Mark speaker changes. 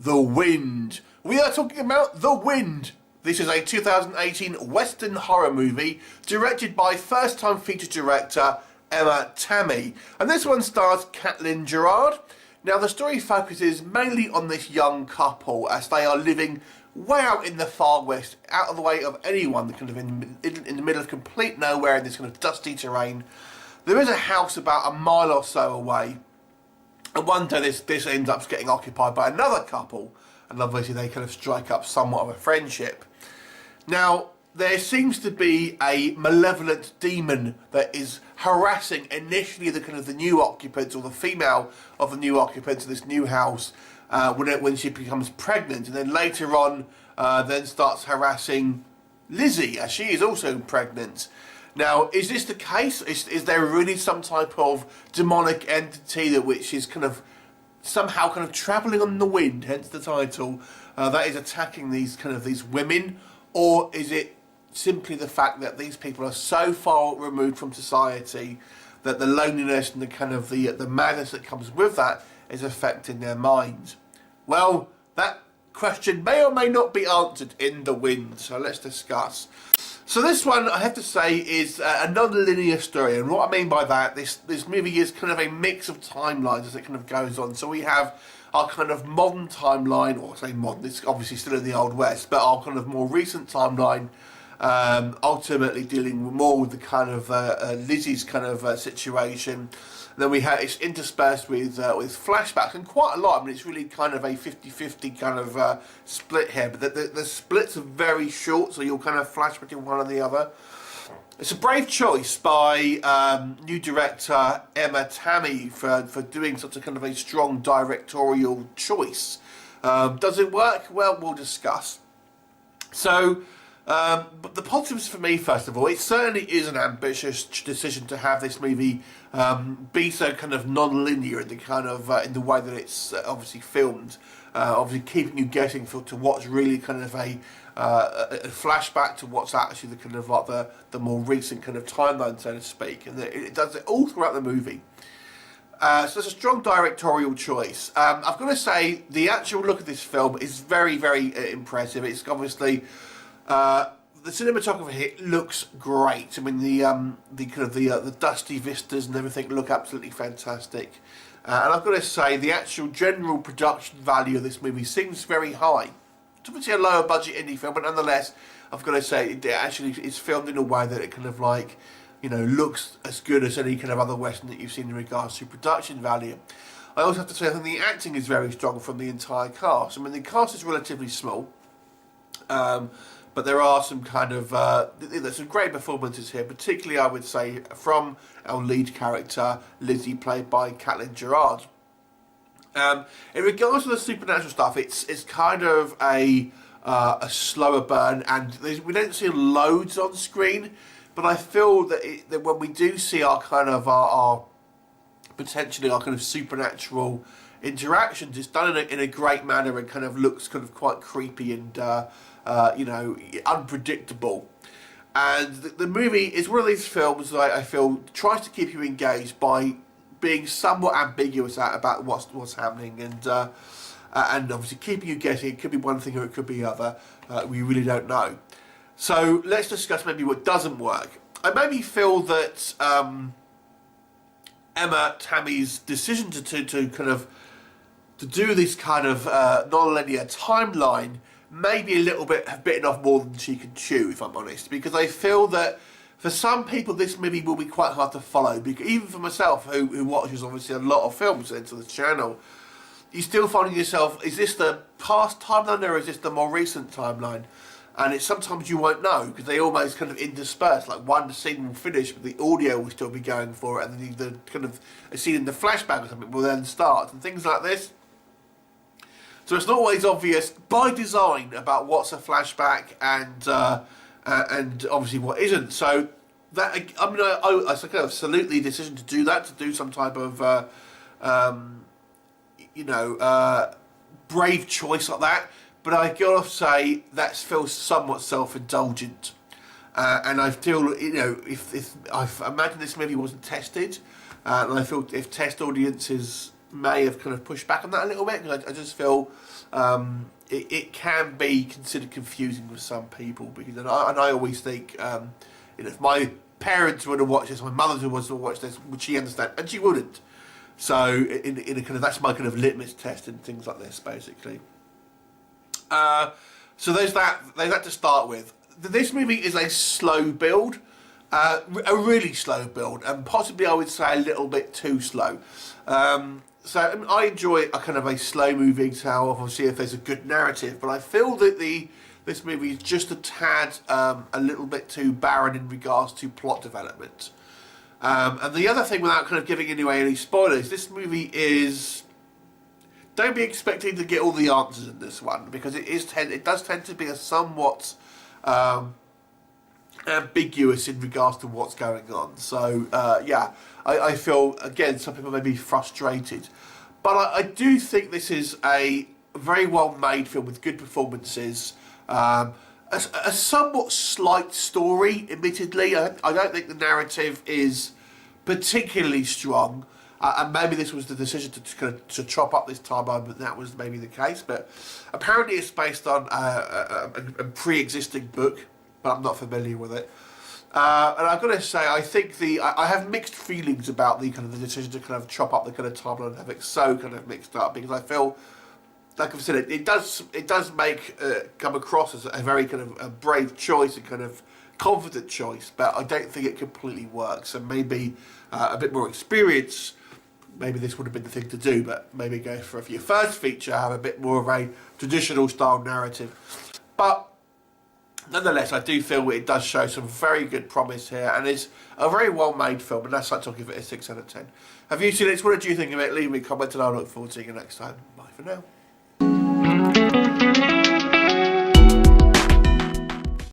Speaker 1: The Wind. We are talking about The Wind. This is a 2018 Western horror movie directed by first-time feature director Emma Tammi. And this one stars Caitlin Gerard. Now the story focuses mainly on this young couple as they are living way out in the far west, out of the way of anyone, kind of in the middle of complete nowhere in this kind of dusty terrain. There is a house about a mile or so away, and one day this ends up getting occupied by another couple, and obviously they kind of strike up somewhat of a friendship. Now, there seems to be a malevolent demon that is harassing initially the new occupants, or the female of the new occupants of this new house, when she becomes pregnant, and then later on then starts harassing Lizzie as she is also pregnant. Now, is this the case? Is there really some type of demonic entity which is somehow travelling on the wind, hence the title, that is attacking these women? Or is it simply the fact that these people are so far removed from society that the loneliness and the madness that comes with that is affecting their minds? Well, that question may or may not be answered in The Wind, so let's discuss. So this one, I have to say, is a non-linear story, and what I mean by that, this movie is a mix of timelines as it goes on. So we have our modern timeline, or I say modern, it's obviously still in the Old West, but our more recent timeline, ultimately dealing more with the Lizzie's situation. And then we have it's interspersed with flashbacks, and quite a lot. I mean, it's really a 50-50 split here, but the splits are very short, so you'll flash between one and the other. It's a brave choice by new director Emma Tammi for doing such a strong directorial choice. Does it work? Well, we'll discuss. So, but the positives for me, first of all, it certainly is an ambitious decision to have this movie be so non-linear in the way that it's obviously filmed. Obviously keeping you guessing to what's really a flashback to what's actually the more recent timeline, so to speak, and it does it all throughout the movie. So it's a strong directorial choice. I've got to say the actual look of this film is very, very impressive. It's obviously the cinematography here looks great. I mean the dusty vistas and everything look absolutely fantastic. And I've got to say, the actual general production value of this movie seems very high. It's obviously a lower budget indie film, but nonetheless, I've got to say, it actually is filmed in a way that it looks as good as any other Western that you've seen in regards to production value. I also have to say, I think the acting is very strong from the entire cast. I mean, the cast is relatively small, but there are some there's some great performances here, particularly I would say from our lead character, Lizzie, played by Caitlin Gerard. In regards to the supernatural stuff, it's a slower burn, and we don't see loads on screen, but I feel that when we do see our potentially our supernatural interactions, it's done in a great manner and looks quite creepy and unpredictable. And the movie is one of these films that I feel tries to keep you engaged by being somewhat ambiguous about what's happening, and obviously keeping you guessing. It could be one thing or it could be other. We really don't know. So let's discuss maybe what doesn't work. I maybe feel that Emma Tammi's decision to do this non-linear timeline maybe a little bit have bitten off more than she can chew, if I'm honest, because I feel that for some people this movie will be quite hard to follow, because even for myself, who watches obviously a lot of films into the channel, you're still finding yourself, is this the past timeline or is this the more recent timeline? And it's sometimes you won't know, because they almost intersperse, like one scene will finish but the audio will still be going for it, and then a scene in the flashback or something will then start, and things like this. So it's not always obvious by design about what's a flashback and obviously what isn't. So that, I salute the decision to do that, to do some type of brave choice like that. But I gotta say that feels somewhat self-indulgent, and I feel if I imagine this movie wasn't tested, and I feel if test audiences may have pushed back on that a little bit, because I just feel it can be considered confusing with some people, because and I always think, if my parents were to watch this, my mother was to watch this, would she understand? And she wouldn't. So in a kind of, that's my kind of litmus test in things like this, basically. So there's that to start with. This movie is a slow build, a really slow build, and possibly I would say a little bit too slow. So I enjoy a kind of a slow moving tale, obviously if there's a good narrative, but I feel that this movie is just a tad a little bit too barren in regards to plot development. And the other thing, without kind of giving away any spoilers, this movie is... Don't be expecting to get all the answers in this one, because it does tend to be a somewhat ambiguous in regards to what's going on. So yeah, I feel, again, some people may be frustrated, but I do think this is a very well made film with good performances. A somewhat slight story, admittedly. I don't think the narrative is particularly strong. And maybe this was the decision to chop up this timeline, but that was maybe the case. But apparently it's based on a pre-existing book, but I'm not familiar with it. And I've got to say, I think I have mixed feelings about the decision to kind of chop up the kind of timeline and have it so kind of mixed up, because I feel, like I've said, it does come across as a very kind of a brave choice, a kind of confident choice, but I don't think it completely works. And maybe a bit more experience, maybe this would have been the thing to do, but maybe go for your first feature, have a bit more of a traditional style narrative. But nonetheless, I do feel it does show some very good promise here, and it's a very well made film, and that's like I'll give it a 6 out of 10. Have you seen it? What did you think of it? Leave me a comment and I'll look forward to seeing you next time. Bye for now.